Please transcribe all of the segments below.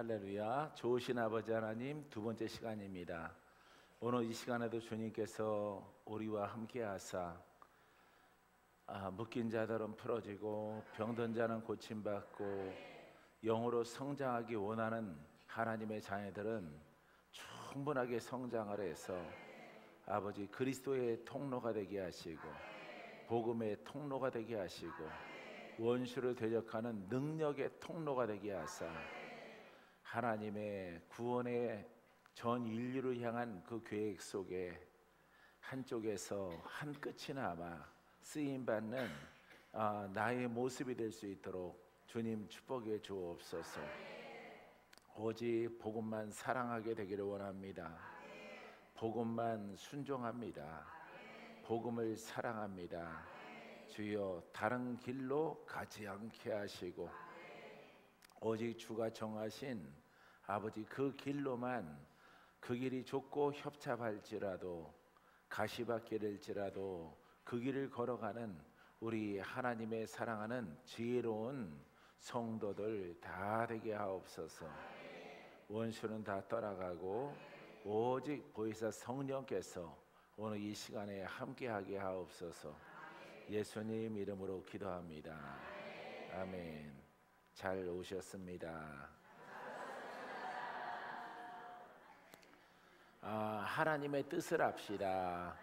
할렐루야. 좋으신 아버지 하나님, 두 번째 시간입니다. 오늘 이 시간에도 주님께서 우리와 함께 하사 묶인 자들은 풀어지고 병든 자는 고침받고 영으로 성장하기 원하는 하나님의 자녀들은 충분하게 성장을 해서 아버지 그리스도의 통로가 되게 하시고 복음의 통로가 되게 하시고 원수를 대적하는 능력의 통로가 되게 하사 하나님의 구원의 전 인류를 향한 그 계획 속에 한쪽에서 한 끝이나마 쓰임받는 나의 모습이 될 수 있도록 주님 축복해 주옵소서. 오직 복음만 사랑하게 되기를 원합니다. 복음만 순종합니다. 복음을 사랑합니다. 주여, 다른 길로 가지 않게 하시고 오직 주가 정하신 아버지 그 길로만, 그 길이 좁고 협잡할지라도 가시밭길일지라도 그 길을 걸어가는 우리 하나님의 사랑하는 지혜로운 성도들 다 되게 하옵소서. 원수는 다 떠나가고 오직 보혜사 성령께서 오늘 이 시간에 함께하게 하옵소서. 예수님 이름으로 기도합니다. 아멘. 잘 오셨습니다. 하나님의 뜻을 합시다.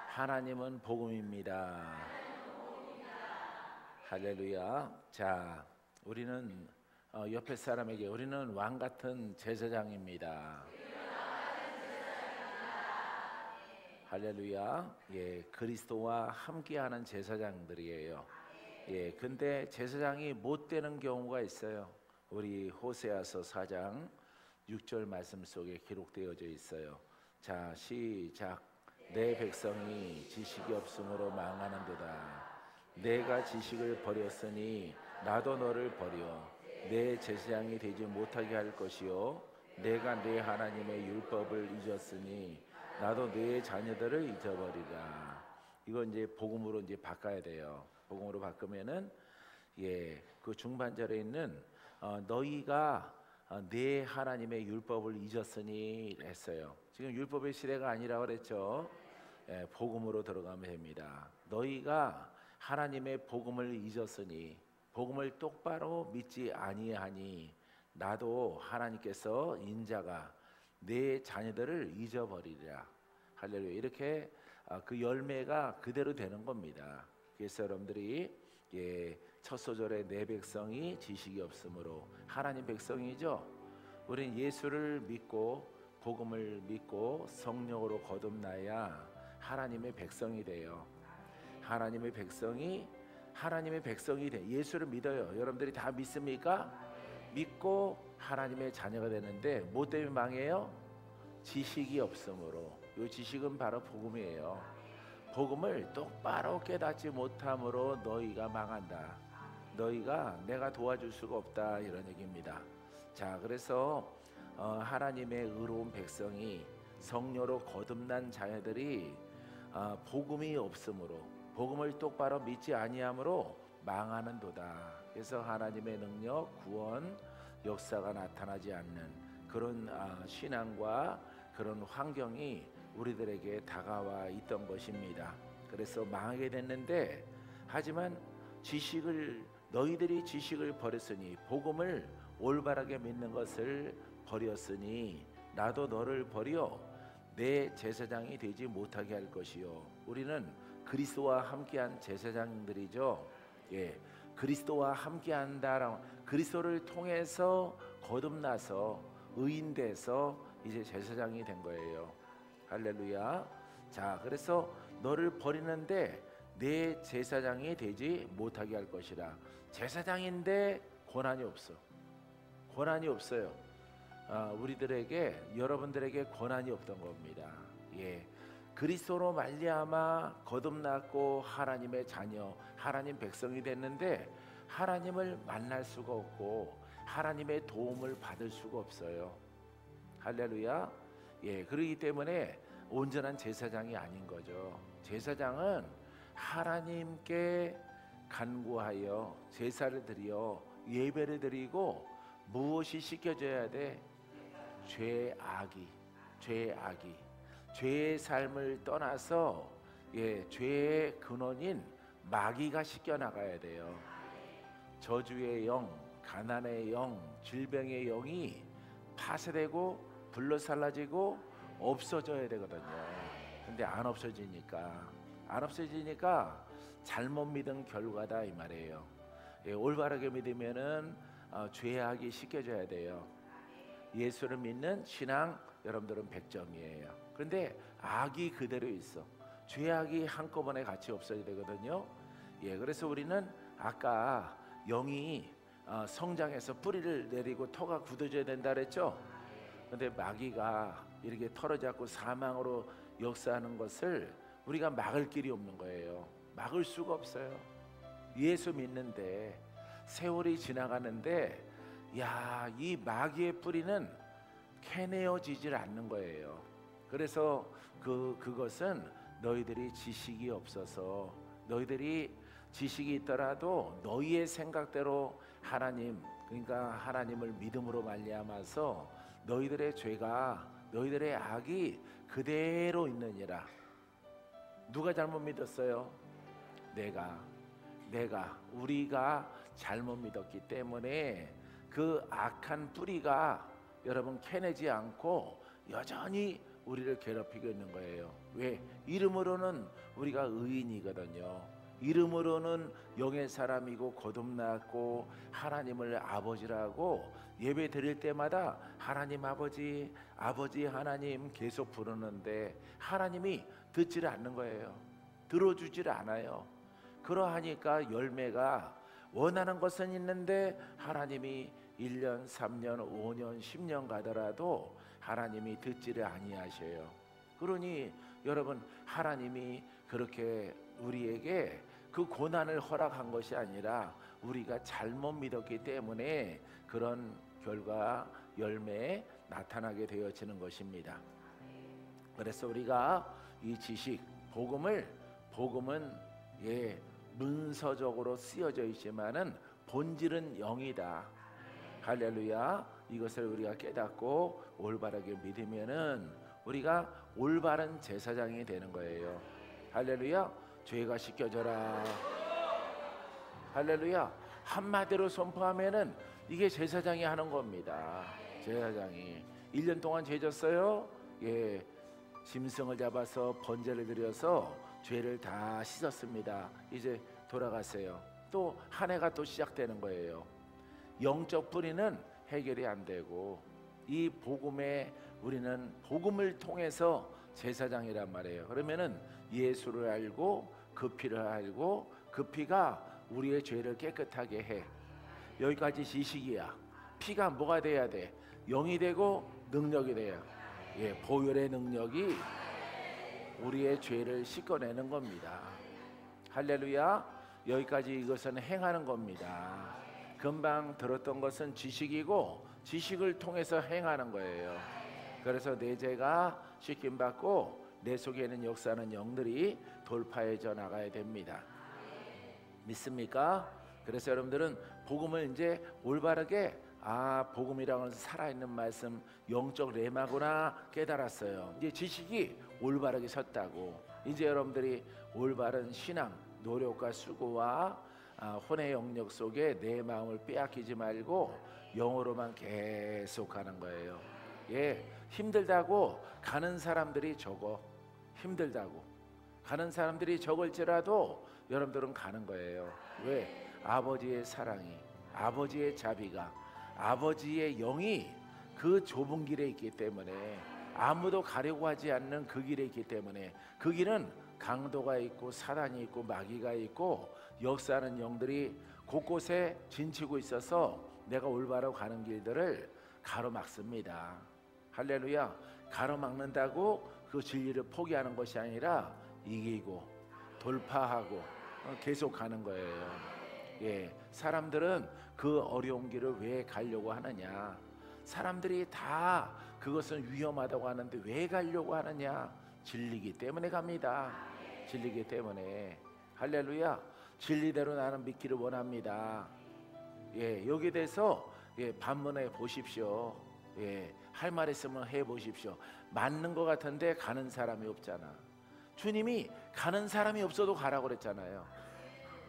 하나님은 복음입니다. 할렐루야. 자, 우리는 옆에 사람에게 우리는 왕 같은 제사장입니다. 할렐루야. 예, 그리스도와 함께하는 제사장들이에요. 예, 근데 제사장이 못 되는 경우가 있어요. 우리 호세아서 4장 6절 말씀 속에 기록되어져 있어요. 자, 시작. 내 백성이 지식이 없으므로 망하는도다. 내가 지식을 버렸으니 나도 너를 버려 내 제사장이 되지 못하게 할 것이요, 내가 내 하나님의 율법을 잊었으니 나도 내 자녀들을 잊어버리라. 이건 이제 복음으로 이제 바꿔야 돼요. 복음으로 바꾸면은 그 중반절에 있는 너희가 내 하나님의 율법을 잊었으니 했어요. 지금 율법의 시대가 아니라고 그랬죠. 복음으로 들어가면 됩니다. 너희가 하나님의 복음을 잊었으니, 복음을 똑바로 믿지 아니하니 나도 하나님께서 인자가 내 자녀들을 잊어버리리라. 할렐루야. 이렇게 그 열매가 그대로 되는 겁니다. 그래서 여러분들이 첫 소절에 내 백성이 지식이 없으므로, 하나님 백성이죠. 우린 예수를 믿고 복음을 믿고 성령으로 거듭나야 하나님의 백성이 돼요. 하나님의 백성이 돼. 예수를 믿어요. 여러분들이 다 믿습니까? 믿고 하나님의 자녀가 되는데 뭐 때문에 망해요? 지식이 없으므로. 이 지식은 바로 복음이에요. 복음을 똑바로 깨닫지 못함으로 너희가 망한다. 너희가 내가 도와줄 수가 없다, 이런 얘기입니다. 자, 그래서 하나님의 의로운 백성이, 성령으로 거듭난 자녀들이 복음이 없으므로, 복음을 똑바로 믿지 아니함으로 망하는도다. 그래서 하나님의 능력, 구원, 역사가 나타나지 않는 그런 신앙과 그런 환경이 우리들에게 다가와 있던 것입니다. 그래서 망하게 됐는데, 하지만 너희들이 지식을 버렸으니, 복음을 올바르게 믿는 것을 버렸으니 나도 너를 버려 내 제사장이 되지 못하게 할 것이요. 우리는 그리스도와 함께한 제사장들이죠. 예, 그리스도와 함께한다. 그리스도를 통해서 거듭나서 의인돼서 이제 제사장이 된 거예요. 할렐루야. 자, 그래서 너를 버리는데 내 제사장이 되지 못하게 할 것이라. 제사장인데 권한이 없어. 권한이 없어요. 우리들에게, 여러분들에게 권한이 없던 겁니다. 예, 그리스도로 말미암아 거듭났고 하나님의 자녀, 하나님 백성이 됐는데 하나님을 만날 수가 없고 하나님의 도움을 받을 수가 없어요. 할렐루야. 예, 그렇기 때문에 온전한 제사장이 아닌 거죠. 제사장은 하나님께 간구하여 제사를 드려 예배를 드리고 무엇이 씻겨져야 돼? 죄의 삶을 떠나서 죄의 근원인 마귀가 씻겨나가야 돼요. 저주의 영, 가난의 영, 질병의 영이 파쇄되고 불러살라지고 없어져야 되거든요. 근데 안 없어지니까 잘못 믿은 결과다 이 말이에요. 올바르게 믿으면은 죄악이 씻겨져야 돼요. 예수를 믿는 신앙 여러분들은 100점이에요. 그런데 악이 그대로 있어. 죄악이 한꺼번에 같이 없어야 되거든요. 그래서 우리는 아까 영이 성장해서 뿌리를 내리고 터가 굳어져야 된다 그랬죠. 그런데 마귀가 이렇게 털어잡고 사망으로 역사하는 것을 우리가 막을 길이 없는 거예요. 막을 수가 없어요. 예수 믿는데 세월이 지나가는데 이 마귀의 뿌리는 캐내어지질 않는 거예요. 그래서 그것은 너희들이 지식이 없어서, 너희들이 지식이 있더라도 너희의 생각대로 하나님, 그러니까 하나님을 믿음으로 말미암아서 너희들의 죄가, 너희들의 악이 그대로 있느니라. 누가 잘못 믿었어요? 우리가 잘못 믿었기 때문에 그 악한 뿌리가 여러분 캐내지 않고 여전히 우리를 괴롭히고 있는 거예요. 왜? 이름으로는 우리가 의인이거든요. 이름으로는 영의 사람이고 거듭났고 하나님을 아버지라고 예배 드릴 때마다 하나님 아버지, 아버지 하나님 계속 부르는데 하나님이 듣지를 않는 거예요. 들어주지를 않아요. 그러하니까 열매가 원하는 것은 있는데 하나님이 1년, 3년, 5년, 10년 가더라도 하나님이 듣지를 아니하셔요. 그러니 여러분, 하나님이 그렇게 우리에게 그 고난을 허락한 것이 아니라 우리가 잘못 믿었기 때문에 그런 결과, 열매에 나타나게 되어지는 것입니다. 그래서 우리가 이 지식, 복음은 문서적으로 쓰여져 있지만은 본질은 영이다. 할렐루야. 이것을 우리가 깨닫고 올바르게 믿으면은 우리가 올바른 제사장이 되는 거예요. 할렐루야. 죄가 씻겨져라. 할렐루야. 한마디로 선포하면은 이게 제사장이 하는 겁니다. 제사장이 1년 동안 죄 졌어요. 짐승을 잡아서 번제를 드려서 죄를 다 씻었습니다. 이제 돌아가세요. 또 한 해가 또 시작되는 거예요. 영적 뿌리는 해결이 안 되고 이 복음에 우리는 복음을 통해서 제사장이란 말이에요. 그러면은 예수를 알고 그 피를 알고 그 피가 우리의 죄를 깨끗하게 해. 여기까지 지식이야. 피가 뭐가 돼야 돼? 영이 되고 능력이 돼요. 보혈의 능력이 우리의 죄를 씻어내는 겁니다. 할렐루야. 여기까지 이것은 행하는 겁니다. 금방 들었던 것은 지식이고 지식을 통해서 행하는 거예요. 그래서 내 죄가 씻김받고 내 속에 있는 역사하는 영들이 돌파해져 나가야 됩니다. 믿습니까? 그래서 여러분들은 복음을 이제 올바르게 복음이라는 것은 살아있는 말씀, 영적 레마구나 깨달았어요. 이제 지식이 올바르게 섰다고. 이제 여러분들이 올바른 신앙, 노력과 수고와 혼의 영역 속에 내 마음을 빼앗기지 말고 영으로만 계속 가는 거예요. 힘들다고 가는 사람들이 적어. 힘들다고 가는 사람들이 적을지라도 여러분들은 가는 거예요. 왜? 아버지의 사랑이, 아버지의 자비가, 아버지의 영이 그 좁은 길에 있기 때문에, 아무도 가려고 하지 않는 그 길에 있기 때문에, 그 길은 강도가 있고 사단이 있고 마귀가 있고 역사하는 영들이 곳곳에 진치고 있어서 내가 올바로 가는 길들을 가로막습니다. 할렐루야. 가로막는다고 그 진리를 포기하는 것이 아니라 이기고 돌파하고 계속 가는 거예요. 사람들은 그 어려운 길을 왜 가려고 하느냐? 사람들이 다 그것은 위험하다고 하는데 왜 가려고 하느냐? 진리기 때문에 갑니다. 진리기 때문에. 할렐루야. 진리대로 나는 믿기를 원합니다. 여기에 대해서 예, 반문해 보십시오. 예, 할 말 있으면 해 보십시오. 맞는 것 같은데 가는 사람이 없잖아. 주님이 가는 사람이 없어도 가라고 그랬잖아요.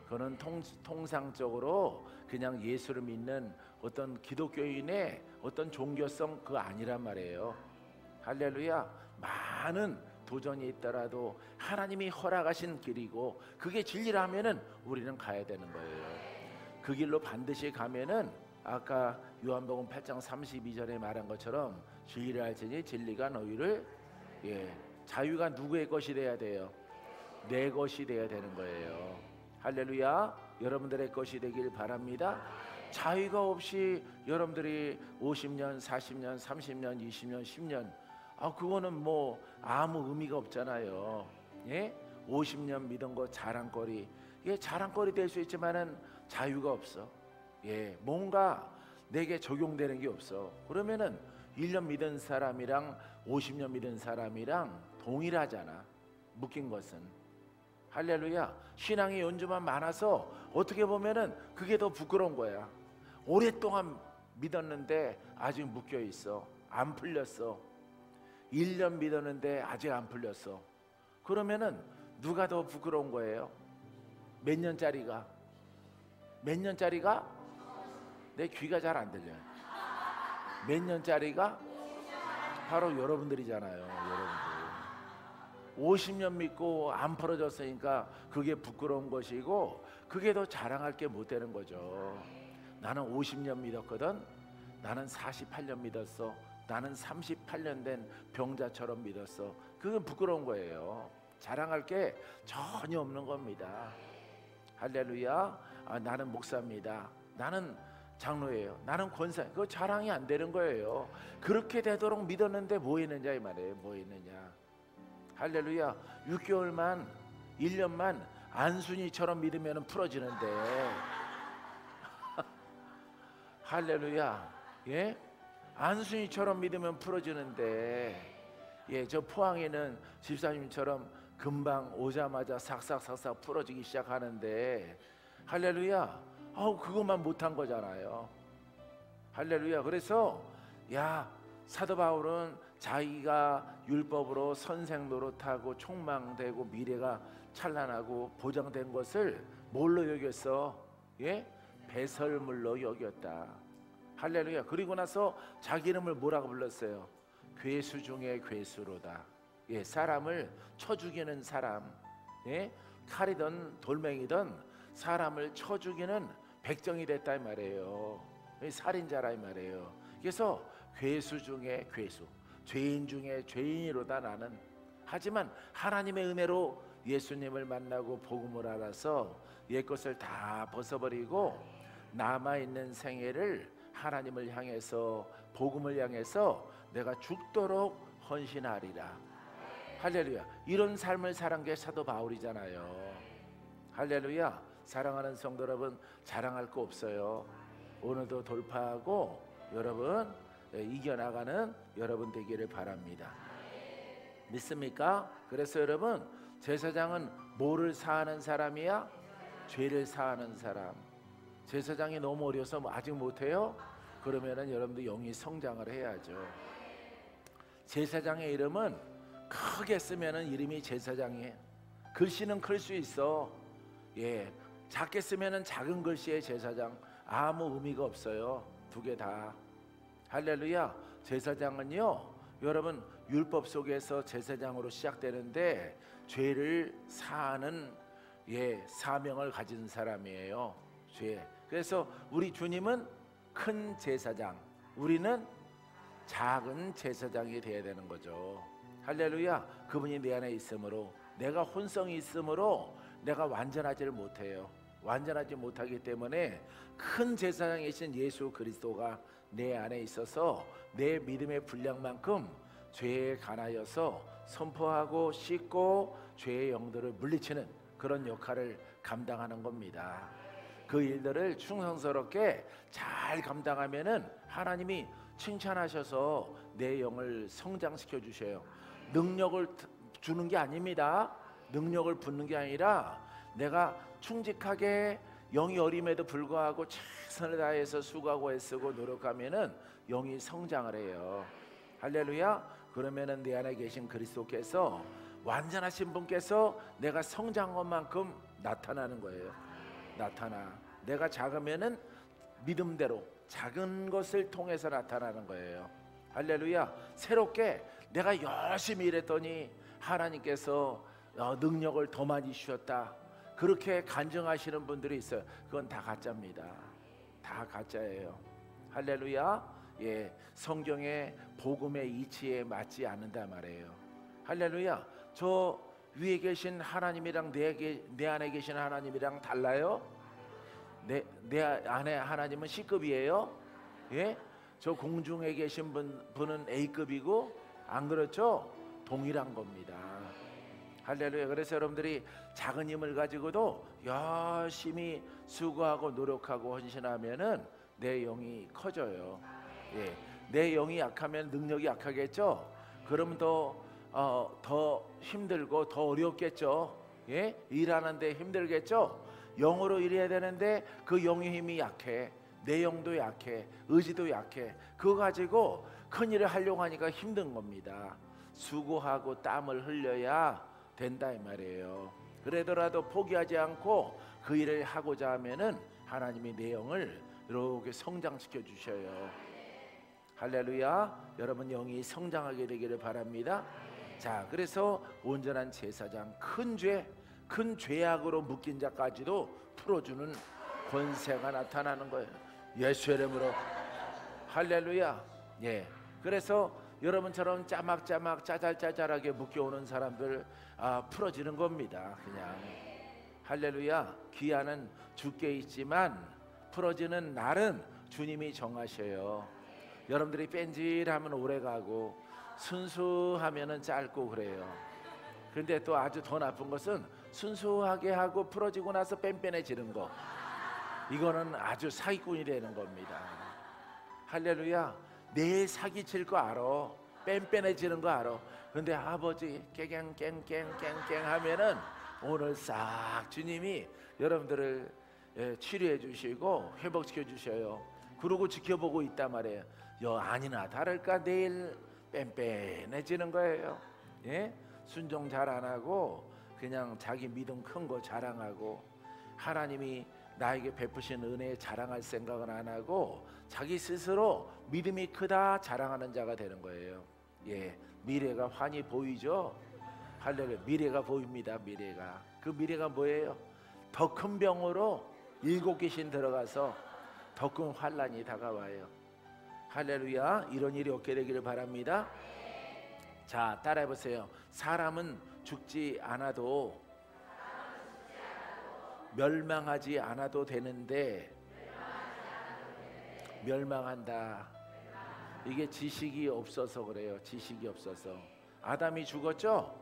그거는 통상적으로 그냥 예수를 믿는 어떤 기독교인의 어떤 종교성 그거 아니란 말이에요. 할렐루야. 많은 도전이 있더라도 하나님이 허락하신 길이고 그게 진리라면은 우리는 가야 되는 거예요. 그 길로 반드시 가면은 아까 요한복음 8장 32절에 말한 것처럼 진리를 알지니 진리가 너희를 자유가 누구의 것이 돼야 돼요? 내 것이 돼야 되는 거예요. 할렐루야. 여러분들의 것이 되길 바랍니다. 자유가 없이 여러분들이 50년, 40년, 30년, 20년, 10년 그거는 뭐 아무 의미가 없잖아요. 예? 50년 믿은 거 자랑거리. 자랑거리 될 수 있지만은 자유가 없어. 뭔가 내게 적용되는 게 없어. 그러면은 1년 믿은 사람이랑 50년 믿은 사람이랑 동일하잖아. 묶인 것은. 할렐루야. 신앙의 연주만 많아서 어떻게 보면은 그게 더 부끄러운 거야. 오랫동안 믿었는데 아직 묶여 있어. 안 풀렸어. 1년 믿었는데 아직 안 풀렸어. 그러면은 누가 더 부끄러운 거예요? 몇 년짜리가? 몇 년짜리가? 내 귀가 잘 안 들려요. 몇 년짜리가? 바로 여러분들이잖아요. 여러분들 50년 믿고 안 풀어졌으니까 그게 부끄러운 것이고 그게 더 자랑할 게 못 되는 거죠. 나는 50년 믿었거든. 나는 48년 믿었어. 나는 38년 된 병자처럼 믿었어. 그건 부끄러운 거예요. 자랑할 게 전혀 없는 겁니다. 할렐루야. 나는 목사입니다. 나는 장로예요. 나는 권사. 그거 자랑이 안 되는 거예요. 그렇게 되도록 믿었는데 뭐 했느냐 이 말이에요. 뭐 했느냐. 할렐루야. 6개월만 1년만 안순이처럼 믿으면 풀어지는데 할렐루야. 예? 안순이처럼 믿으면 풀어지는데 저 포항에는 집사님처럼 금방 오자마자 삭삭삭삭 풀어지기 시작하는데 할렐루야. 그것만 못한 거잖아요. 할렐루야. 그래서 사도 바울은 자기가 율법으로 선생 노릇하고 촉망되고 미래가 찬란하고 보장된 것을 뭘로 여겼어? 배설물로 여겼다. 할렐루야. 그리고 나서 자기 이름을 뭐라고 불렀어요? 괴수 중에 괴수로다. 사람을 쳐 죽이는 사람. 칼이든 돌멩이든 사람을 쳐 죽이는 백정이 됐다 이 말이에요. 살인자라 이 말이에요. 그래서 괴수 중에 괴수, 죄인 중에 죄인이로다 나는. 하지만 하나님의 은혜로 예수님을 만나고 복음을 알아서 옛것을 다 벗어버리고 남아있는 생애를 하나님을 향해서 복음을 향해서 내가 죽도록 헌신하리라. 할렐루야. 이런 삶을 살은 게 사도 바울이잖아요. 할렐루야. 사랑하는 성도 여러분, 자랑할 거 없어요. 오늘도 돌파하고 여러분 이겨나가는 여러분 되기를 바랍니다. 믿습니까? 그래서 여러분, 제사장은 뭐를 사하는 사람이야? 죄를 사하는 사람. 제사장이 너무 어려서 아직 못해요? 그러면은 여러분도 영이 성장을 해야죠. 제사장의 이름은 크게 쓰면은 이름이 제사장이에요. 글씨는 클 수 있어. 작게 쓰면은 작은 글씨의 제사장. 아무 의미가 없어요. 두 개 다. 할렐루야. 제사장은요, 여러분 율법 속에서 제사장으로 시작되는데 죄를 사하는 사명을 가진 사람이에요. 죄. 그래서 우리 주님은 큰 제사장, 우리는 작은 제사장이 되어야 되는 거죠. 할렐루야. 그분이 내 안에 있으므로, 내가 혼성이 있으므로 내가 완전하지를 못해요. 완전하지 못하기 때문에 큰 제사장이신 예수 그리스도가 내 안에 있어서 내 믿음의 분량만큼 죄에 관하여서 선포하고 씻고 죄의 영들을 물리치는 그런 역할을 감당하는 겁니다. 그 일들을 충성스럽게 잘 감당하면은 하나님이 칭찬하셔서 내 영을 성장시켜 주셔요. 능력을 주는 게 아닙니다. 능력을 붓는 게 아니라 내가 충직하게 영이 어림에도 불구하고 최선을 다해서 수고하고 애쓰고 노력하면은 영이 성장을 해요. 할렐루야. 그러면은 내 안에 계신 그리스도께서, 완전하신 분께서 내가 성장한 것만큼 나타나는 거예요. 나타나. 내가 작으면은 믿음대로 작은 것을 통해서 나타나는 거예요. 할렐루야. 새롭게 내가 열심히 일했더니 하나님께서 능력을 더 많이 주셨다, 그렇게 간증하시는 분들이 있어요. 그건 다 가짜입니다. 다 가짜예요. 할렐루야. 예, 성경의 복음의 이치에 맞지 않는다 말이에요. 할렐루야. 저 위에 계신 하나님이랑 내 안에 계신 하나님이랑 달라요? 내 안에 하나님은 C급이에요? 예? 저 공중에 계신 분은 A급이고, 안 그렇죠? 동일한 겁니다. 할렐루야. 그래서 여러분들이 작은 힘을 가지고도 열심히 수고하고 노력하고 헌신하면은 내 영이 커져요. 예. 내 영이 약하면 능력이 약하겠죠? 그럼 더 힘들고 더 어렵겠죠? 예? 일하는데 힘들겠죠? 영으로 일해야 되는데 그 영의 힘이 약해. 내 영도 약해. 의지도 약해. 그거 가지고 큰 일을 하려고 하니까 힘든 겁니다. 수고하고 땀을 흘려야 된다 이 말이에요. 그러더라도 포기하지 않고 그 일을 하고자 하면은 하나님이 내 영을 이렇게 성장시켜 주셔요. 할렐루야. 여러분 영이 성장하게 되기를 바랍니다. 자, 그래서 온전한 제사장, 큰 죄악으로 묶인 자까지도 풀어주는 권세가 나타나는 거예요. 예수의 이름으로. 할렐루야. 예. 그래서 여러분처럼 짜막짜막 짜잘짜잘하게 묶여오는 사람들 풀어지는 겁니다. 그냥. 할렐루야. 기한은 주께 있지만 풀어지는 날은 주님이 정하셔요. 여러분들이 뺀질하면 오래가고 순수하면은 짧고 그래요. 그런데 또 아주 더 나쁜 것은 순수하게 하고 풀어지고 나서 뺀뺀해지는 거, 이거는 아주 사기꾼이 되는 겁니다. 할렐루야. 내일 사기칠 거 알아. 뺀뺀해지는 거 알아. 근데 아버지 깽깽깽깽깽 하면은 오늘 싹 주님이 여러분들을 치료해 주시고 회복시켜 주셔요. 그러고 지켜보고 있단 말이에요. 아니나 다를까 내일 뺀뺀해지는 거예요. 예? 순종 잘 안 하고 그냥 자기 믿음 큰 거 자랑하고, 하나님이 나에게 베푸신 은혜에 자랑할 생각은 안 하고 자기 스스로 믿음이 크다 자랑하는 자가 되는 거예요. 예, 미래가 환히 보이죠? 할렐루야. 미래가 보입니다. 미래가. 그 미래가 뭐예요? 더 큰 병으로 7귀신 들어가서 더 큰 환란이 다가와요. 할렐루야. 이런 일이 없게 되기를 바랍니다. 자, 따라해 보세요. 사람은 죽지 않아도 멸망하지 않아도 되는데 멸망한다. 이게 지식이 없어서 그래요. 지식이 없어서. 아담이 죽었죠?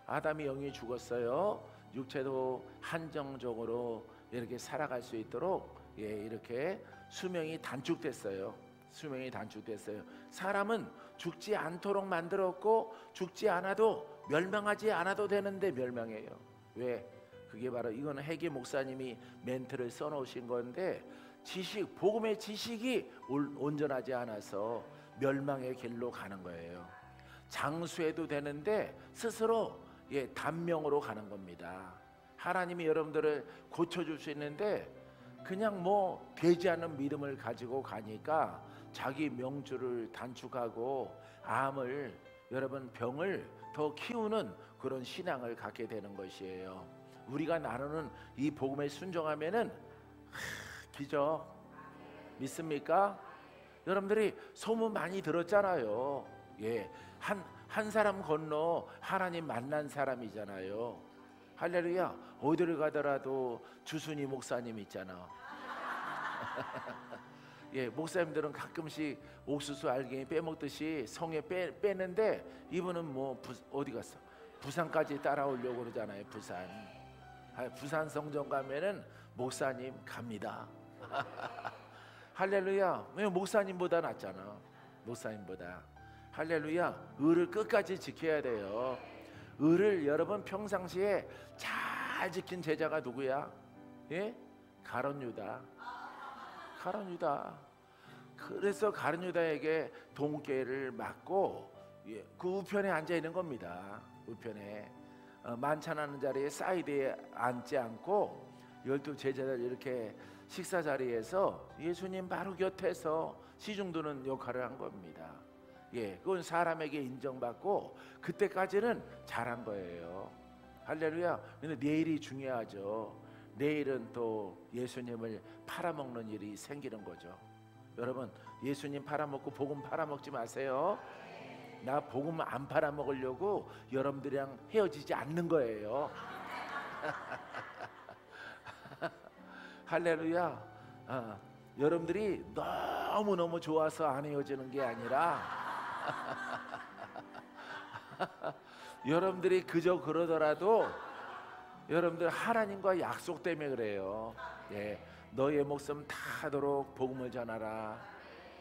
아담이 영이 죽었어요. 육체도 한정적으로 이렇게 살아갈 수 있도록 이렇게 수명이 단축됐어요. 수명이 단축됐어요. 사람은 죽지 않도록 만들었고 죽지 않아도 멸망하지 않아도 되는데 멸망해요. 왜? 그게 바로 이거는 해계 목사님이 멘트를 써놓으신 건데, 복음의 지식이 온전하지 않아서 멸망의 길로 가는 거예요. 장수해도 되는데 스스로 단명으로 가는 겁니다. 하나님이 여러분들을 고쳐줄 수 있는데 그냥 되지 않는 믿음을 가지고 가니까 자기 명주를 단축하고 여러분 병을 더 키우는 그런 신앙을 갖게 되는 것이에요. 우리가 나누는 이 복음에 순종하면은 기적 믿습니까? 여러분들이 소문 많이 들었잖아요. 한 사람 건너 하나님 만난 사람이잖아요. 할렐루야. 어디를 가더라도 주순이 목사님 있잖아. 목사님들은 가끔씩 옥수수 알갱이 빼먹듯이 성에 빼는데 이분은 어디 갔어? 부산까지 따라오려고 그러잖아요. 부산 성전 가면은 목사님 갑니다. 할렐루야. 목사님보다 낫잖아. 목사님보다. 할렐루야. 의를 끝까지 지켜야 돼요. 의를 여러분 평상시에 잘 지킨 제자가 누구야? 가룟 유다. 가룟 유다. 그래서 가룟 유다에게 동계를 맞고 그 우편에 앉아 있는 겁니다. 우편에 만찬하는 자리에 사이드에 앉지 않고 12 제자들 이렇게 식사 자리에서 예수님 바로 곁에서 시중드는 역할을 한 겁니다. 그건 사람에게 인정받고 그때까지는 잘한 거예요. 할렐루야. 근데 내일이 중요하죠. 내일은 또 예수님을 팔아먹는 일이 생기는 거죠. 여러분, 예수님 팔아먹고 복음 팔아먹지 마세요. 나 복음 안 팔아먹으려고 여러분들이랑 헤어지지 않는 거예요. 할렐루야. 여러분들이 너무너무 좋아서 안 헤어지는 게 아니라 여러분들이 그저 그러더라도 여러분들 하나님과 약속 때문에 그래요. 너의 목숨 다하도록 복음을 전하라.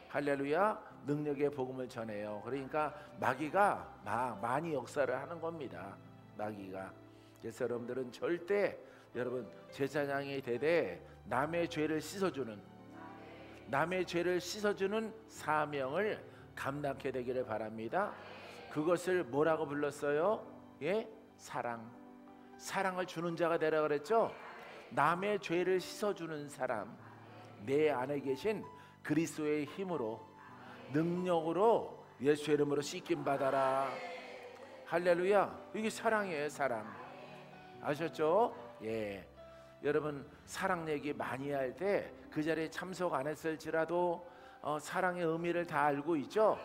할렐루야. 능력의 복음을 전해요. 그러니까 마귀가 많이 역사를 하는 겁니다. 마귀가. 그래서 여러분들은 절대 여러분 제사장이 되되 남의 죄를 씻어주는 사명을 감당하게 되기를 바랍니다. 그것을 뭐라고 불렀어요? 사랑을 주는 자가 되라 그랬죠. 남의 죄를 씻어주는 사람, 내 안에 계신 그리스도의 힘으로 능력으로 예수의 이름으로 씻김 받아라. 할렐루야. 이게 사랑이에요. 사랑. 아셨죠? 여러분 사랑 얘기 많이 할 때 그 자리에 참석 안 했을지라도 사랑의 의미를 다 알고 있죠?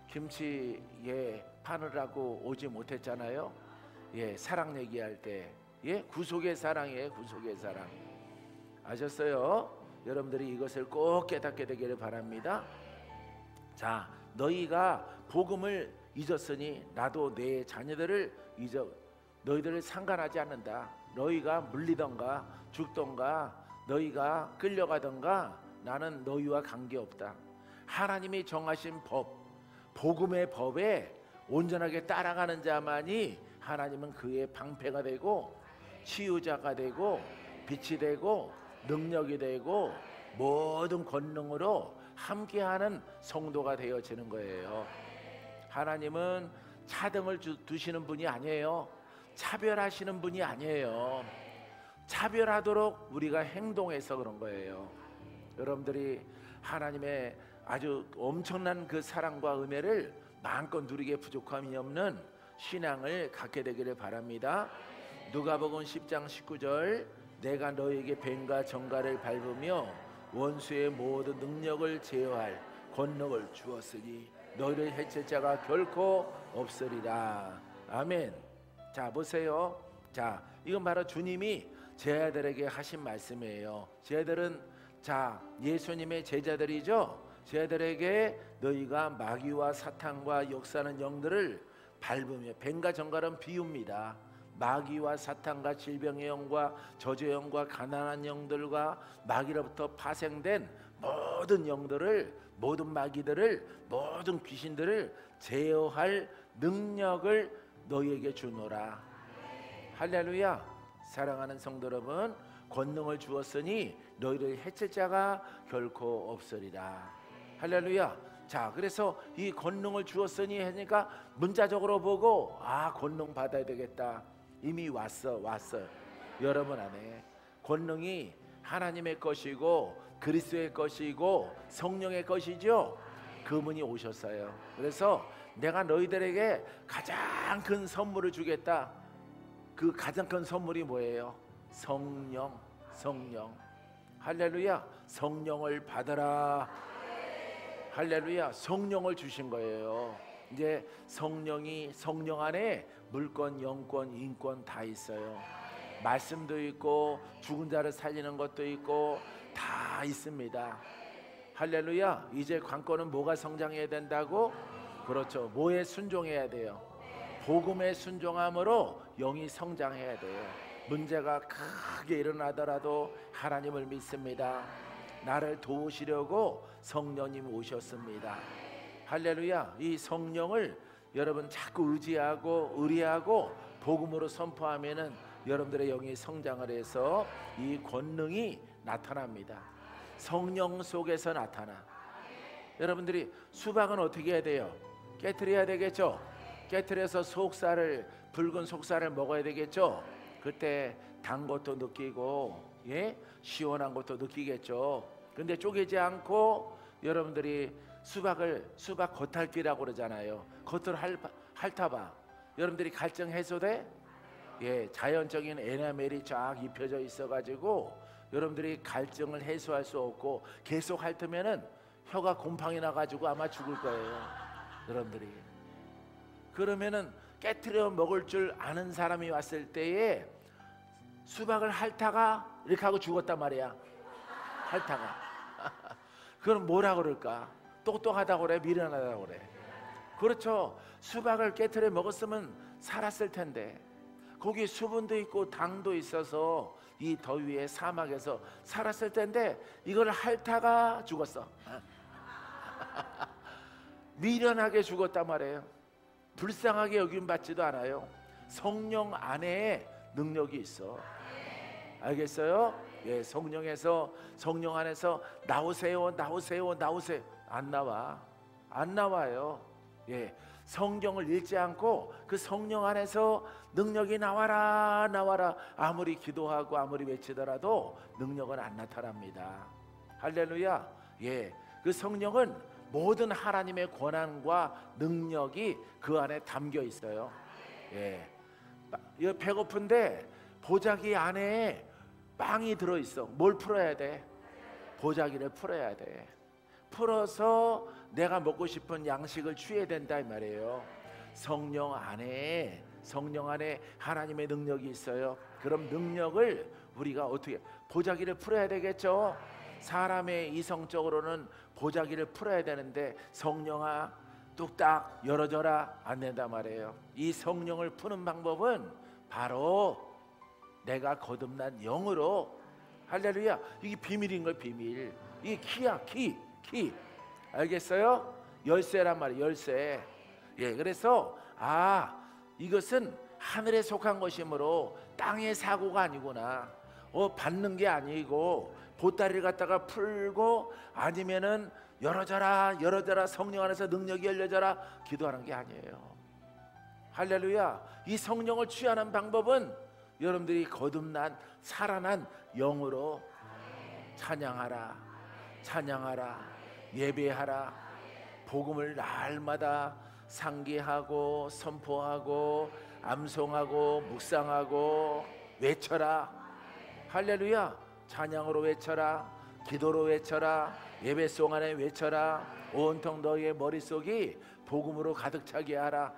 김치 파느라고 오지 못했잖아요. 사랑 얘기할 때 구속의 사랑이에요. 구속의 사랑. 아셨어요? 여러분들이 이것을 꼭 깨닫게 되기를 바랍니다. 자, 너희가 복음을 잊었으니 나도 내 자녀들을 잊어 너희들을 상관하지 않는다. 너희가 물리던가 죽던가 너희가 끌려가던가 나는 너희와 관계없다. 하나님이 정하신 복음의 법에 온전하게 따라가는 자만이 하나님은 그의 방패가 되고 치유자가 되고 빛이 되고 능력이 되고 모든 권능으로 함께하는 성도가 되어지는 거예요. 하나님은 차등을 두시는 분이 아니에요. 차별하시는 분이 아니에요. 차별하도록 우리가 행동해서 그런 거예요. 여러분들이 하나님의 아주 엄청난 그 사랑과 은혜를 마음껏 누리기에 부족함이 없는 신앙을 갖게 되기를 바랍니다. 누가복음 10장 19절 내가 너에게 뱀과 정갈을 밟으며 원수의 모든 능력을 제어할 권능을 주었으니 너희를 해칠 자가 결코 없으리라. 아멘. 자 보세요. 자 이건 바로 주님이 제자들에게 하신 말씀이에요. 제자들은 예수님의 제자들이죠. 제자들에게 너희가 마귀와 사탄과 역사하는 영들을 밟으며, 뱀과 정갈은 비유입니다. 마귀와 사탄과 질병의 영과 저주의 영과 가난한 영들과 마귀로부터 파생된 모든 영들을, 모든 마귀들을, 모든 귀신들을 제어할 능력을 너희에게 주노라. 할렐루야. 사랑하는 성도 여러분, 권능을 주었으니 너희를 해칠 자가 결코 없으리라. 할렐루야. 자, 그래서 이 권능을 주었으니 하니까 문자적으로 보고 권능 받아야 되겠다. 이미 왔어. 여러분 안에 권능이 하나님의 것이고 그리스도의 것이고 성령의 것이죠. 그분이 오셨어요. 그래서 내가 너희들에게 가장 큰 선물을 주겠다. 그 가장 큰 선물이 뭐예요? 성령. 할렐루야. 성령을 받아라. 할렐루야. 성령을 주신 거예요. 이제 성령 안에 물권, 영권, 인권 다 있어요. 말씀도 있고 죽은 자를 살리는 것도 있고 다 있습니다. 할렐루야. 이제 관건은 뭐가 성장해야 된다고? 그렇죠. 뭐에 순종해야 돼요? 복음에 순종함으로 영이 성장해야 돼요. 문제가 크게 일어나더라도 하나님을 믿습니다. 나를 도우시려고 성령님 오셨습니다. 할렐루야. 이 성령을 여러분 자꾸 의지하고 의뢰하고 복음으로 선포하면은 여러분들의 영이 성장을 해서 이 권능이 나타납니다. 성령 속에서 나타나. 여러분들이 수박은 어떻게 해야 돼요? 깨트려야 되겠죠? 깨트려서 속살을, 붉은 속살을 먹어야 되겠죠? 그때 단 것도 느끼고, 예? 시원한 것도 느끼겠죠. 근데 쪼개지 않고 여러분들이 수박 겉핥기라고 그러잖아요. 겉으로 핥아봐. 여러분들이 갈증 해소돼? 예, 자연적인 에나멜이 쫙 입혀져 있어가지고 여러분들이 갈증을 해소할 수 없고 계속 핥으면은 혀가 곰팡이 나가지고 아마 죽을 거예요. 여러분들이. 그러면은 깨트려 먹을 줄 아는 사람이 왔을 때에 수박을 핥다가 이렇게 하고 죽었단 말이야. 핥다가. 그럼 뭐라 그럴까? 똑똑하다고 그래? 미련하다고 그래? 그렇죠. 수박을 깨트려 먹었으면 살았을 텐데 거기 수분도 있고 당도 있어서 이 더위에 사막에서 살았을 텐데 이걸 핥다가 죽었어. 미련하게 죽었단 말이에요. 불쌍하게 여김받지도 않아요. 성령 안에 능력이 있어. 알겠어요? 예, 성령 안에서 나오세요, 나오세요, 나오세요. 안 나와요. 예, 성경을 읽지 않고 그 성령 안에서 능력이 나와라, 나와라. 아무리 기도하고 아무리 외치더라도 능력은 안 나타납니다. 할렐루야. 예, 그 성령은 모든 하나님의 권한과 능력이 그 안에 담겨 있어요. 예, 배고픈데 보자기 안에 빵이 들어있어. 뭘 풀어야 돼? 보자기를 풀어야 돼. 풀어서 내가 먹고 싶은 양식을 취해야 된다 이 말이에요. 성령 안에 하나님의 능력이 있어요. 그럼 능력을 우리가 어떻게, 보자기를 풀어야 되겠죠. 사람의 이성적으로는 보자기를 풀어야 되는데 성령아 뚝딱 열어줘라 안 된단 말이에요. 이 성령을 푸는 방법은 바로 내가 거듭난 영으로. 할렐루야. 이게 비밀인 거예요. 비밀. 이게 키야. 키. 알겠어요? 열쇠란 말이에요. 열쇠. 예, 그래서 이것은 하늘에 속한 것이므로 땅의 사고가 아니구나. 받는 게 아니고 보따리를 갖다가 풀고 아니면은 열어져라 성령 안에서 능력이 열려져라 기도하는 게 아니에요. 할렐루야. 이 성령을 취하는 방법은 여러분들이 거듭난 살아난 영으로 찬양하라, 예배하라, 복음을 날마다 상기하고 선포하고 암송하고 묵상하고 외쳐라. 할렐루야. 찬양으로 외쳐라, 기도로 외쳐라, 예배송 안에 외쳐라. 온통 너희의 머릿속이 복음으로 가득 차게 하라.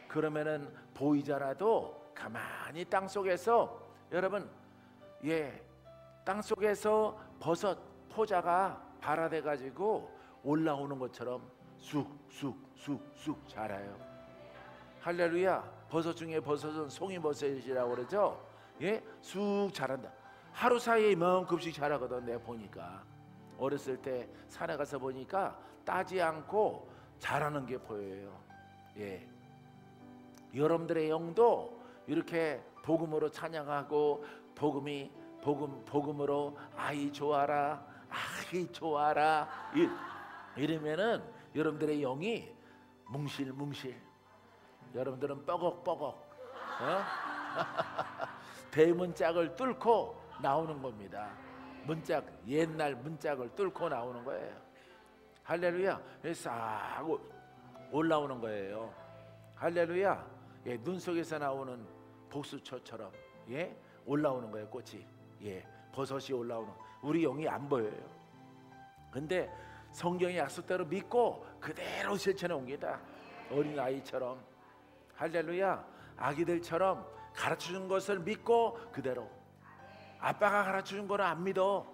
그러면은 보이잖아도 가만히 땅속에서, 여러분, 땅속에서 버섯 포자가 발화돼 가지고 올라오는 것처럼 쑥쑥쑥쑥 자라요. 할렐루야. 버섯 중에 버섯은 송이버섯이라고 그러죠. 예, 쑥 자란다. 하루 사이에 이만큼씩 자라거든. 내가 보니까 어렸을 때 산에 가서 보니까 따지 않고 자라는 게 보여요. 예, 여러분들의 영도 이렇게 복음으로 찬양하고 복음으로 아이 좋아라 이러면은 여러분들의 영이 뭉실뭉실, 여러분들은 뻐걱뻐걱 대문짝을 뚫고 나오는 겁니다. 옛날 문짝을 뚫고 나오는 거예요. 할렐루야. 싹 올라오는 거예요. 할렐루야. 예, 눈 속에서 나오는 복수초처럼 올라오는 거예요. 꽃이. 버섯이 올라오는. 우리 영이 안 보여요. 근데 성경의 약속대로 믿고 그대로 실천해 옵니다. 어린아이처럼. 할렐루야. 아기들처럼 가르쳐준 것을 믿고 그대로. 아빠가 가르쳐준 거는 안 믿어.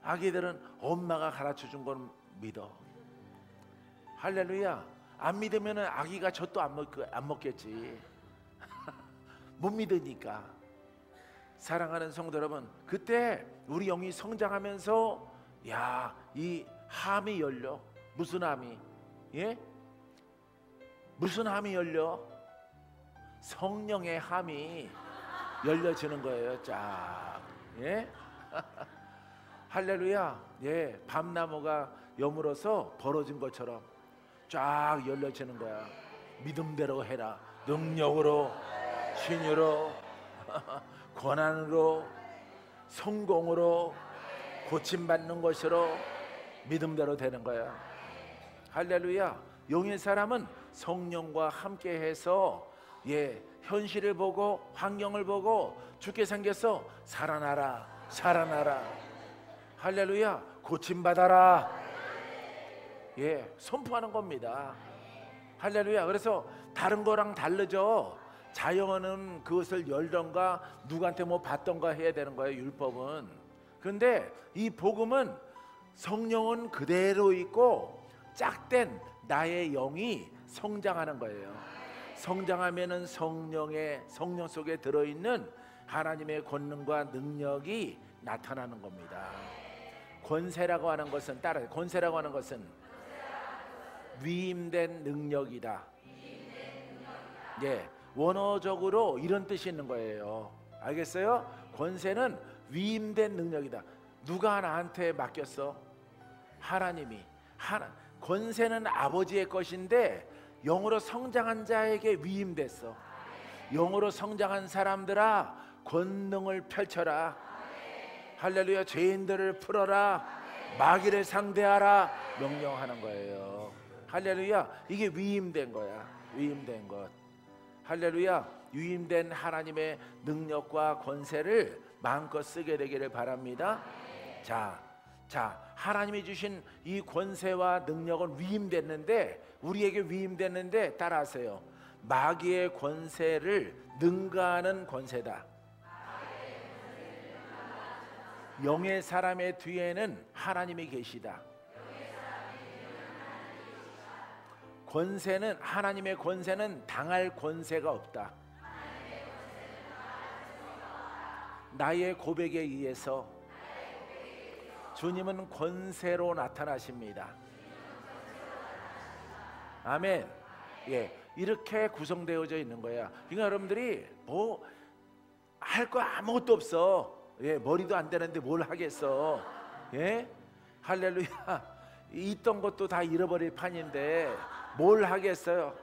아기들은 엄마가 가르쳐준 건 믿어. 할렐루야. 안 믿으면 아기가 젖도 안 먹겠지. 못 믿으니까. 사랑하는 성도 여러분, 그때 우리 영이 성장하면서 이 함이 열려. 무슨 함이? 무슨 함이 열려? 성령의 함이 열려지는 거예요. 쫙. 예? 할렐루야. 예, 밤나무가 여물어서 벌어진 것처럼 쫙 열려지는 거야. 믿음대로 해라. 능력으로, 신유로, 권한으로, 성공으로, 고침받는 것으로 믿음대로 되는 거야. 할렐루야. 용의 사람은 성령과 함께해서 예, 현실을 보고 환경을 보고 죽게 생겼어. 살아나라, 살아나라. 할렐루야. 고침받아라. 예, 선포하는 겁니다. 할렐루야. 그래서 다른 거랑 다르죠. 자연은 그것을 열던가 누구한테 뭐 받던가 해야 되는 거예요, 율법은. 그런데 이 복음은 성령은 그대로 있고 짝된 나의 영이 성장하는 거예요. 성장하면은 성령 속에 들어있는 하나님의 권능과 능력이 나타나는 겁니다. 권세라고 하는 것은 따라요. 권세라고 하는 것은 위임된 능력이다. 예, 원어적으로 이런 뜻이 있는 거예요. 알겠어요? 권세는 위임된 능력이다. 누가 나한테 맡겼어? 하나님이. 권세는 아버지의 것인데 영으로 성장한 자에게 위임됐어. 영으로 성장한 사람들아, 권능을 펼쳐라. 할렐루야. 죄인들을 풀어라. 마귀를 상대하라. 명령하는 거예요. 할렐루야. 이게 위임된 거야. 위임된 것. 할렐루야. 위임된 하나님의 능력과 권세를 마음껏 쓰게 되기를 바랍니다. 자, 하나님이 주신 이 권세와 능력은 위임됐는데, 우리에게 위임됐는데, 따라하세요. 마귀의 권세를 능가하는 권세다. 영의 사람의 뒤에는 하나님이 계시다. 권세는, 하나님의 권세는 당할 권세가 없다. 나의 고백에 의해서 주님은 권세로 나타나십니다. 아멘. 예, 이렇게 구성되어져 있는 거야. 그러니까 여러분들이 뭐 할 거 아무것도 없어. 예, 머리도 안 되는데 뭘 하겠어. 예, 할렐루야. 있던 것도 다 잃어버릴 판인데 뭘 하겠어요.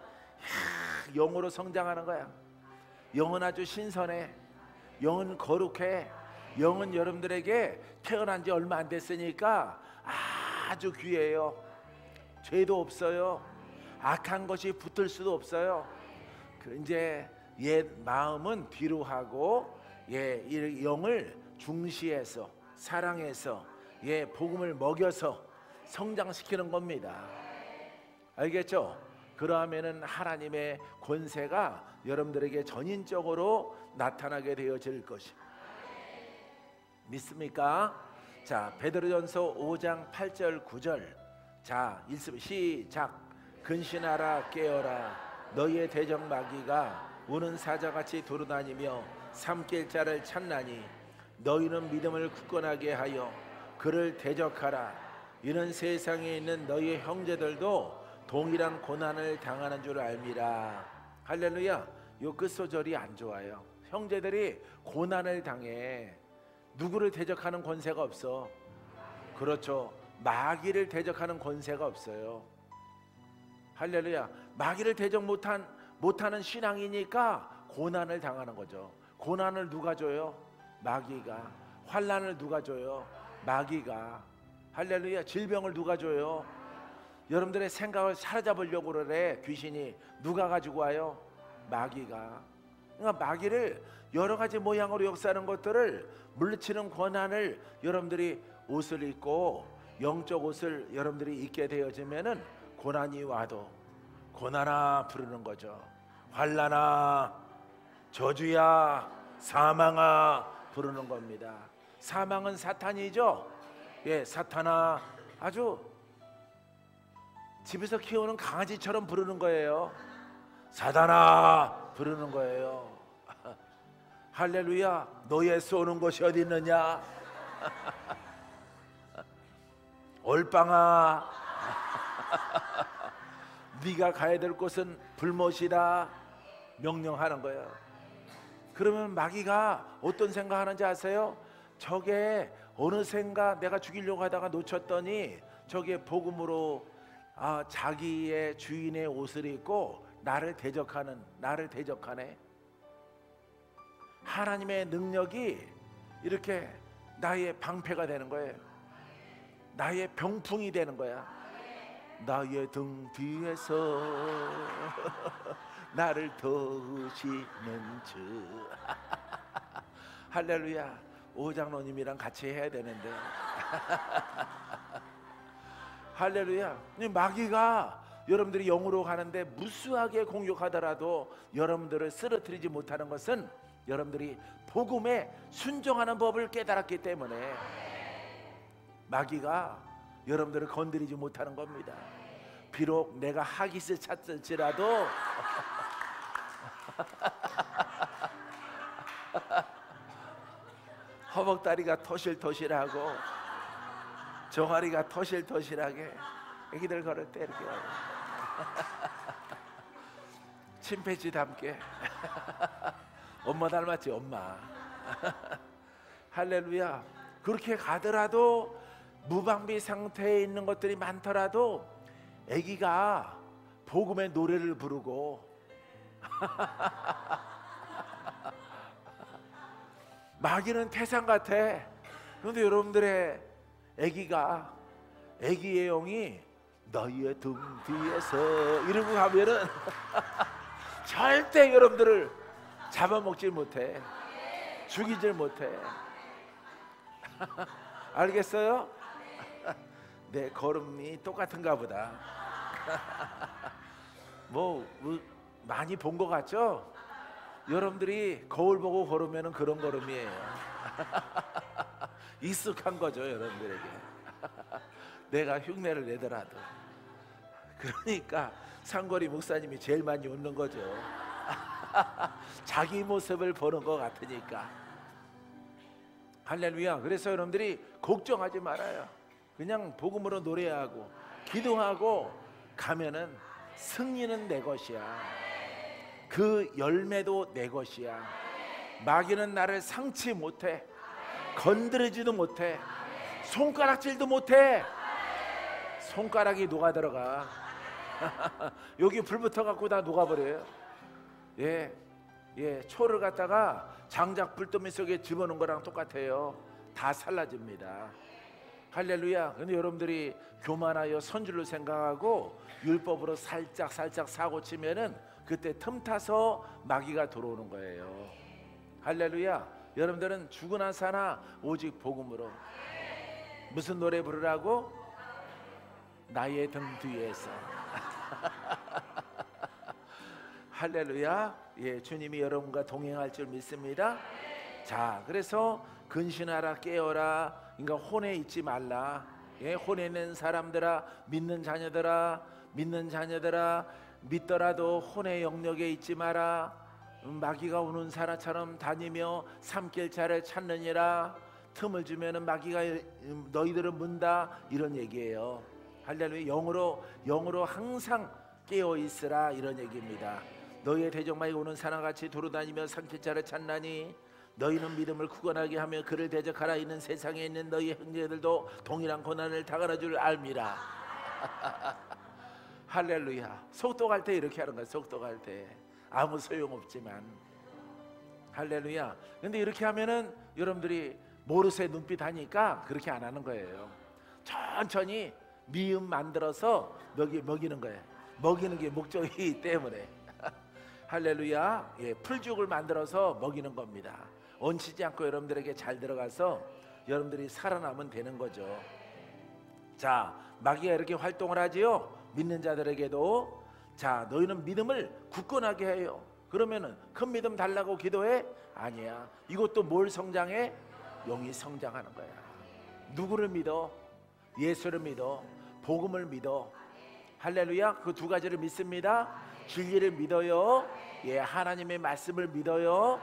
영으로 성장하는 거야. 영은 아주 신선해. 영은 거룩해. 영은 여러분들에게 태어난 지 얼마 안 됐으니까 아주 귀해요. 죄도 없어요. 악한 것이 붙을 수도 없어요. 이제 옛 마음은 뒤로 하고, 예, 이 영을 중시해서 사랑해서, 예, 복음을 먹여서 성장시키는 겁니다. 알겠죠? 그러하면은 하나님의 권세가 여러분들에게 전인적으로 나타나게 되어질 것입니다. 믿습니까? 자, 베드로전서 5장 8절 9절. 자, 시작. 근신하라, 깨어라. 너희의 대적 마귀가 우는 사자같이 돌아다니며 삼킬 자를 찾나니 너희는 믿음을 굳건하게 하여 그를 대적하라. 이는 세상에 있는 너희의 형제들도 동일한 고난을 당하는 줄 알미라. 할렐루야. 요 끝소절이 안 좋아요. 형제들이 고난을 당해. 누구를 대적하는 권세가 없어. 그렇죠. 마귀를 대적하는 권세가 없어요. 할렐루야. 마귀를 대적 못하는 신앙이니까 고난을 당하는 거죠. 고난을 누가 줘요? 마귀가. 환난을 누가 줘요? 마귀가. 할렐루야. 질병을 누가 줘요? 여러분들의 생각을 사로잡으려고 그래. 귀신이. 누가 가지고 와요? 마귀가. 그러니까 마귀를 여러 가지 모양으로 역사하는 것들을 물리치는 권한을 여러분들이 옷을 입고 영적 옷을 여러분들이 입게 되어지면은 고난이 와도 고난아 부르는 거죠. 환난아, 저주야, 사망아 부르는 겁니다. 사망은 사탄이죠. 예, 사탄아. 아주 집에서 키우는 강아지처럼 부르는 거예요. 사단아 부르는 거예요. 할렐루야. 너의 쏘는 곳이 어디 있느냐? 올빵아, 네가 가야 될 곳은 불못이다. 명령하는 거예요. 그러면 마귀가 어떤 생각하는지 아세요? 저게 어느샌가 내가 죽이려고 하다가 놓쳤더니 저게 복음으로 자기의 주인의 옷을 입고 나를 대적하네. 하나님의 능력이 이렇게 나의 방패가 되는 거예요. 나의 병풍이 되는 거야. 나의 등 뒤에서 나를 도우시는 주. 할렐루야. 오장로님이랑 같이 해야 되는데. 할렐루야. 마귀가 여러분들이 영으로 가는데 무수하게 공격하더라도 여러분들을 쓰러뜨리지 못하는 것은 여러분들이 복음에 순종하는 법을 깨달았기 때문에 마귀가 여러분들을 건드리지 못하는 겁니다. 비록 내가 하깃을 찾을지라도 허벅다리가 토실토실하고 종아리가 토실토실하게 애기들 걸을 때 이렇게 침팬지 닮게 엄마 닮았지 엄마. 할렐루야. 그렇게 가더라도 무방비 상태에 있는 것들이 많더라도 애기가 복음의 노래를 부르고 마귀는 태산 같아. 그런데 여러분들의 애기의 영이 너희의 등 뒤에서 이러고 가면은 절대 여러분들을 잡아먹질 못해. 죽이질 못해. 알겠어요? 내 걸음이 똑같은가 보다. 뭐 많이 본 것 같죠? 여러분들이 거울 보고 걸으면 그런 걸음이에요. 익숙한 거죠 여러분들에게. 내가 흉내를 내더라도. 그러니까 상거리 목사님이 제일 많이 웃는 거죠. 자기 모습을 보는 것 같으니까. 할렐루야. 그래서 여러분들이 걱정하지 말아요. 그냥 복음으로 노래하고 기도하고 가면은 승리는 내 것이야. 그 열매도 내 것이야. 마귀는 나를 상치 못해. 건드리지도 못해. 손가락질도 못해. 손가락이 녹아 들어가. 여기 불 붙어 갖고 다 녹아버려요. 초를 갖다가 장작 불더미 속에 집어넣은 거랑 똑같아요. 다 살라집니다. 할렐루야. 근데 여러분들이 교만하여 선줄로 생각하고 율법으로 살짝 사고 치면은 그때 틈타서 마귀가 들어오는 거예요. 할렐루야. 여러분들은 죽으나 사나 오직 복음으로. 무슨 노래 부르라고? 나의 등 뒤에서. 할렐루야. 주님이 여러분과 동행할 줄 믿습니다. 자, 그래서 근신하라, 깨어라. 그러니까 혼에 있지 말라. 혼에 있는 사람들아, 믿는 자녀들아, 믿더라도 혼의 영역에 있지 마라. 마귀가 우는 사람처럼 다니며 삼킬자를 찾느니라. 틈을 주면은 마귀가 너희들을 문다. 이런 얘기예요. 할렐루야. 영으로 항상 깨어 있으라. 이런 얘기입니다. 너희의 대적마에 오는 사나같이 도로다니며 삼킬자를 찾나니 너희는 믿음을 굳건하게 하며 그를 대적하라. 이는 세상에 있는 너희 형제들도 동일한 고난을 당하는 줄 알미라. 할렐루야. 속독할 때 이렇게 하는 거야. 속독할 때 아무 소용없지만. 할렐루야. 근데 이렇게 하면은 여러분들이 모르쇠 눈빛 하니까 그렇게 안 하는 거예요. 천천히 미음 만들어서 먹이는 거예요. 먹이는 게 목적이기 때문에. 할렐루야. 풀죽을 만들어서 먹이는 겁니다. 얹히지 않고 여러분들에게 잘 들어가서 여러분들이 살아남으면 되는 거죠. 자, 마귀가 이렇게 활동을 하지요. 믿는 자들에게도. 자, 너희는 믿음을 굳건하게 해요. 그러면은 큰 믿음 달라고 기도해? 아니야. 이것도 뭘 성장해? 영이 성장하는 거야. 누구를 믿어? 예수를 믿어. 복음을 믿어. 할렐루야. 그 두 가지를 믿습니다. 진리를 믿어요. 하나님의 말씀을 믿어요.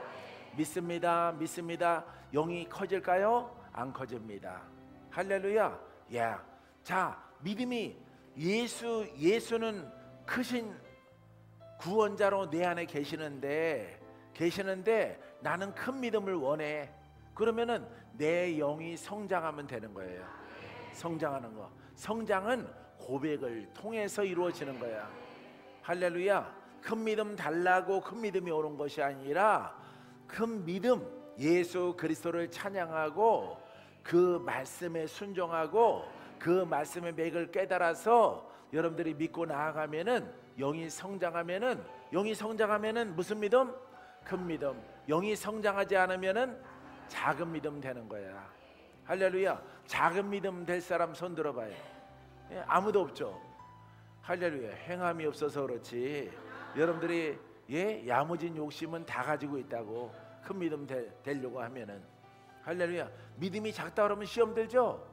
믿습니다. 영이 커질까요? 안 커집니다. 할렐루야. 자, 믿음이 예수는 크신 구원자로 내 안에 계시는데 계시는데 나는 큰 믿음을 원해. 그러면은 내 영이 성장하면 되는 거예요. 성장하는 거. 성장은 고백을 통해서 이루어지는 거야. 할렐루야. 큰 믿음 달라고 큰 믿음이 오는 것이 아니라 큰 믿음, 예수 그리스도를 찬양하고 그 말씀에 순종하고 그 말씀의 맥을 깨달아서 여러분들이 믿고 나아가면은 영이 성장하면은 무슨 믿음? 큰 믿음. 영이 성장하지 않으면은 작은 믿음 되는 거야. 할렐루야. 작은 믿음 될 사람 손 들어봐요. 예, 아무도 없죠. 할렐루야. 행함이 없어서 그렇지. 여러분들이 야무진 욕심은 다 가지고 있다고. 큰 믿음 되려고 하면은. 할렐루야. 믿음이 작다 그러면 시험 들죠?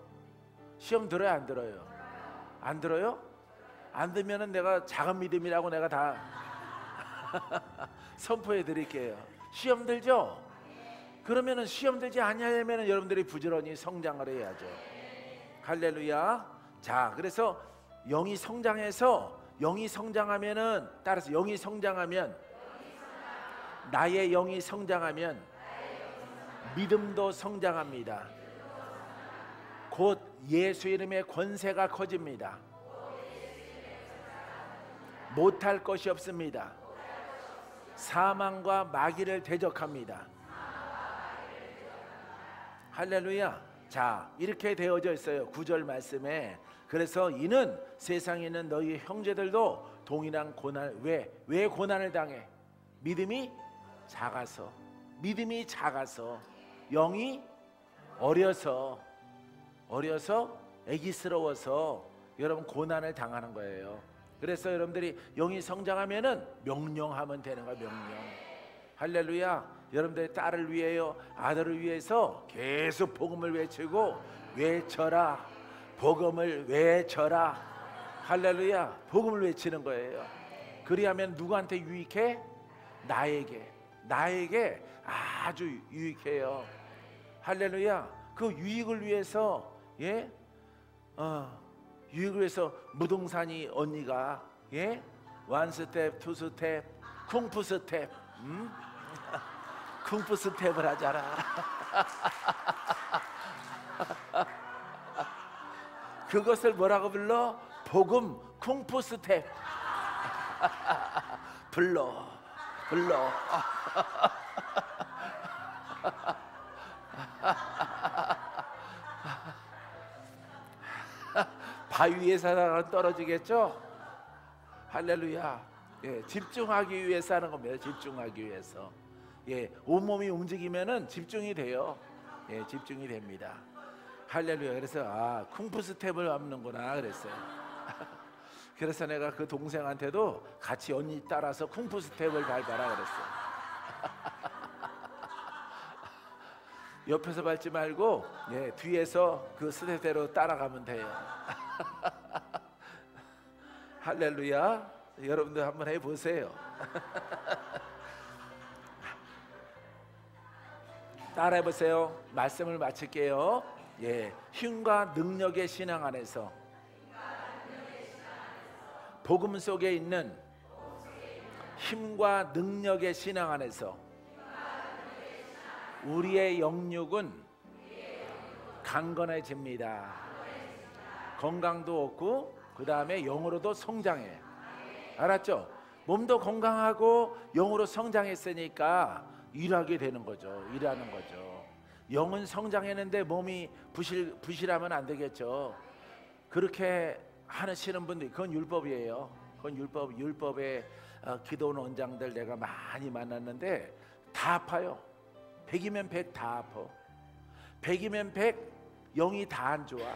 시험 들어요, 안 들어요? 안 들어요? 안 들면은 내가 작은 믿음이라고 내가 다 선포해 드릴게요. 시험 들죠? 그러면은 시험 들지 아니하려면은 여러분들이 부지런히 성장을 해야죠. 할렐루야. 자, 그래서 영이 성장하면은 따라서 영이 성장하면 나의 영이 성장하면 믿음도 성장합니다. 곧 예수 이름의 권세가 커집니다. 못할 것이 없습니다. 사망과 마귀를 대적합니다. 할렐루야. 자, 이렇게 되어져 있어요. 9절 말씀에. 그래서 이는 세상에 있는 너희 형제들도 동일한 고난. 왜 고난을 당해? 믿음이 작아서. 영이 어려서 애기스러워서 여러분 고난을 당하는 거예요. 그래서 여러분들이 영이 성장하면은 명령하면 되는 거야. 명령. 할렐루야. 여러분들의 딸을 위해요, 아들을 위해서 계속 복음을 외치고 외쳐라. 복음을 외쳐라. 할렐루야. 복음을 외치는 거예요. 그리하면 누구한테 유익해? 나에게 아주 유익해요. 할렐루야. 그 유익을 위해서 유익을 위해서 무등산이 언니가 원 스텝, 투 스텝, 쿵푸 스텝, 쿵푸 스텝을 하잖아. 그것을 뭐라고 불러? 복음 쿵푸 스텝. 불러. 바위 위에 사다가 떨어지겠죠? 할렐루야. 집중하기 위해서 하는 겁니다. 집중하기 위해서. 온몸이 움직이면은 집중이 돼요. 집중이 됩니다. 할렐루야. 그래서 쿵푸 스텝을 밟는구나 그랬어요. 그래서 내가 그 동생한테도 같이 언니 따라서 쿵푸 스텝을 밟아라 그랬어요. 옆에서 밟지 말고 뒤에서 그 스텝대로 따라가면 돼요. 할렐루야. 여러분들 한번 해보세요. 따라해보세요. 말씀을 마칠게요. 힘과 능력의 신앙 안에서 복음 속에 있는 힘과 능력의 신앙 안에서 우리의 영육은 강건해집니다. 건강도 얻고 그 다음에 영으로도 성장해. 알았죠? 몸도 건강하고 영으로 성장했으니까 일하게 되는 거죠. 일하는 거죠. 영은 성장했는데 몸이 부실하면 안 되겠죠. 그렇게 하시는 분들, 그건 율법이에요. 그건 율법의 기도원 원장들 내가 많이 만났는데 다 아파요. 100이면 100 다 아파. 100이면 100 영이 다 안 좋아.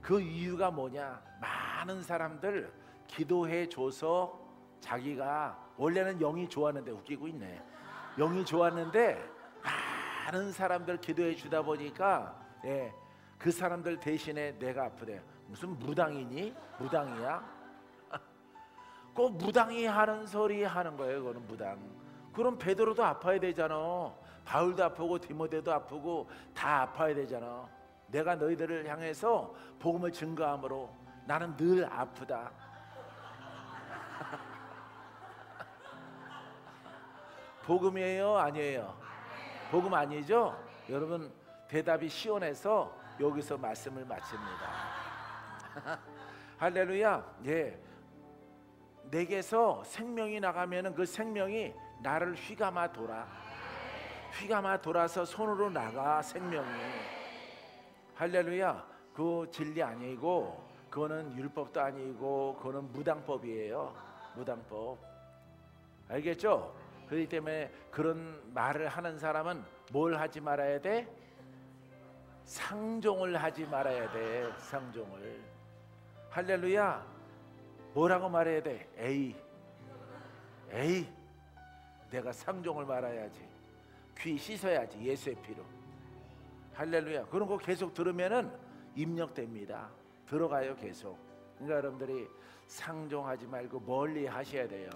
그 이유가 뭐냐? 많은 사람들 기도해 줘서 자기가 원래는 영이 좋았는데, 웃기고 있네. 영이 좋았는데 많은 사람들 기도해 주다 보니까 그 사람들 대신에 내가 아프대. 무슨 무당이니? 무당이야? 꼭 무당이 하는 소리 하는 거예요. 그거는 무당. 그럼 베드로도 아파야 되잖아. 바울도 아프고 디모데도 아프고 다 아파야 되잖아. 내가 너희들을 향해서 복음을 증거함으로 나는 늘 아프다. 복음이에요, 아니에요? 복음 아니죠? 여러분 대답이 시원해서 여기서 말씀을 마칩니다. 할렐루야. 예, 내게서 생명이 나가면은 그 생명이 나를 휘감아 돌아서 손으로 나가. 생명이. 할렐루야. 그 진리 아니고 그거는 율법도 아니고 그거는 무당법이에요. 무당법. 알겠죠? 그렇기 때문에 그런 말을 하는 사람은 뭘 하지 말아야 돼? 상종을 하지 말아야 돼. 상종을. 할렐루야. 뭐라고 말해야 돼? 에이 내가 상종을 말아야지. 귀 씻어야지. 예수의 피로. 할렐루야. 그런 거 계속 들으면은 입력됩니다. 들어가요 계속. 그러니까 여러분들이 상종하지 말고 멀리 하셔야 돼요.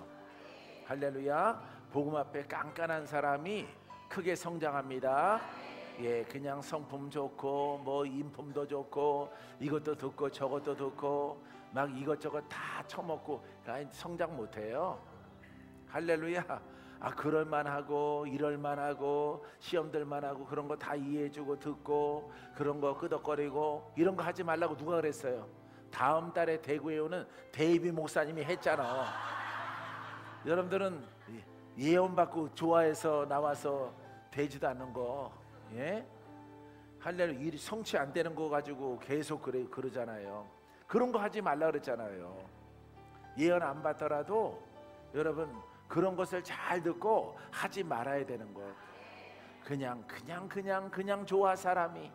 할렐루야. 복음 앞에 깐깐한 사람이 크게 성장합니다. 예, 그냥 성품 좋고 뭐 인품도 좋고 이것도 듣고 저것도 듣고 막 이것저것 다 처먹고 성장 못해요. 할렐루야. 그럴만하고 이럴만하고 시험들만하고 그런 거 다 이해해주고 듣고 그런 거 끄덕거리고 이런 거 하지 말라고 누가 그랬어요? 다음 달에 대구에 오는 데이비 목사님이 했잖아. 여러분들은 예언받고 좋아해서 나와서 되지도 않는 거, 예? 할렐루야. 일이 성취 안 되는 거 가지고 계속 그러잖아요. 그런 거 하지 말라 그랬잖아요. 예언 안 받더라도 여러분 그런 것을 잘 듣고 하지 말아야 되는 것. 그냥 좋아. 사람이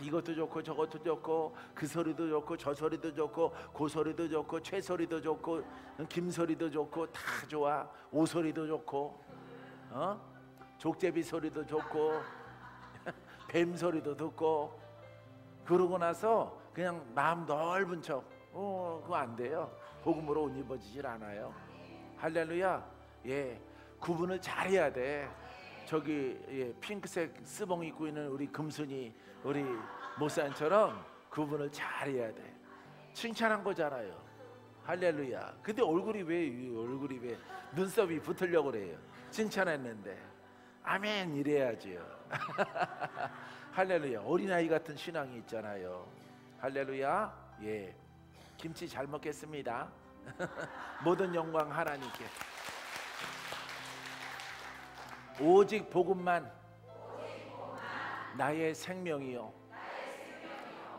이것도 좋고 저것도 좋고 그 소리도 좋고 저 소리도 좋고 그 소리도 좋고 최 소리도 좋고 김 소리도 좋고 다 좋아. 오 소리도 좋고 족제비 소리도 좋고 뱀 소리도 듣고 그러고 나서 그냥 마음 넓은 척 그거 안 돼요. 복음으로 옷 입어지질 않아요. 할렐루야. 예, 구분을 잘해야 돼. 저기 핑크색 스봉 입고 있는 우리 금순이 우리 목사님처럼 구분을 잘해야 돼. 칭찬한 거잖아요. 할렐루야. 근데 얼굴이 왜 눈썹이 붙으려고 그래요? 칭찬했는데 아멘 이래야지요. 할렐루야. 어린아이 같은 신앙이 있잖아요. 할렐루야. 예, 김치 잘 먹겠습니다. 모든 영광 하나님께. 오직 복음만 나의 생명이요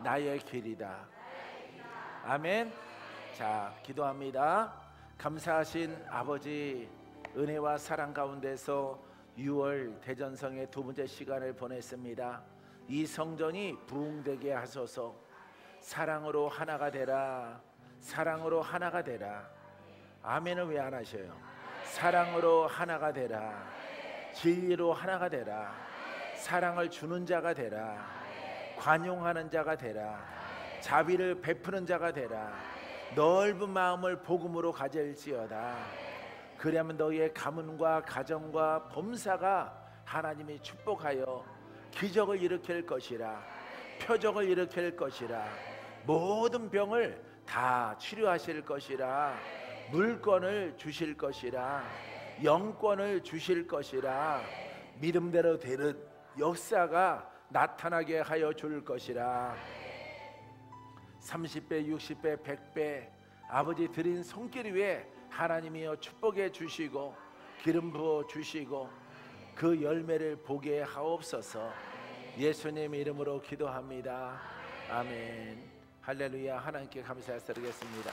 나의 길이다. 아멘. 자, 기도합니다. 감사하신 아버지, 은혜와 사랑 가운데서 6월 대전성의 두 번째 시간을 보냈습니다. 이 성전이 부흥되게 하소서. 사랑으로 하나가 되라. 사랑으로 하나가 되라. 아멘은 왜 안 하셔요? 사랑으로 하나가 되라. 진리로 하나가 되라. 사랑을 주는 자가 되라. 관용하는 자가 되라. 자비를 베푸는 자가 되라. 넓은 마음을 복음으로 가질지어다. 그러면 너희의 가문과 가정과 범사가 하나님이 축복하여 기적을 일으킬 것이라. 표적을 일으킬 것이라. 모든 병을 다 치료하실 것이라. 물권을 주실 것이라. 영권을 주실 것이라. 믿음대로 되는 역사가 나타나게 하여 줄 것이라. 30배, 60배, 100배 아버지 드린 손길 위에 하나님이여 축복해 주시고 기름 부어 주시고 그 열매를 보게 하옵소서. 예수님 이름으로 기도합니다. 아멘. 할렐루야. 하나님께 감사드리겠습니다.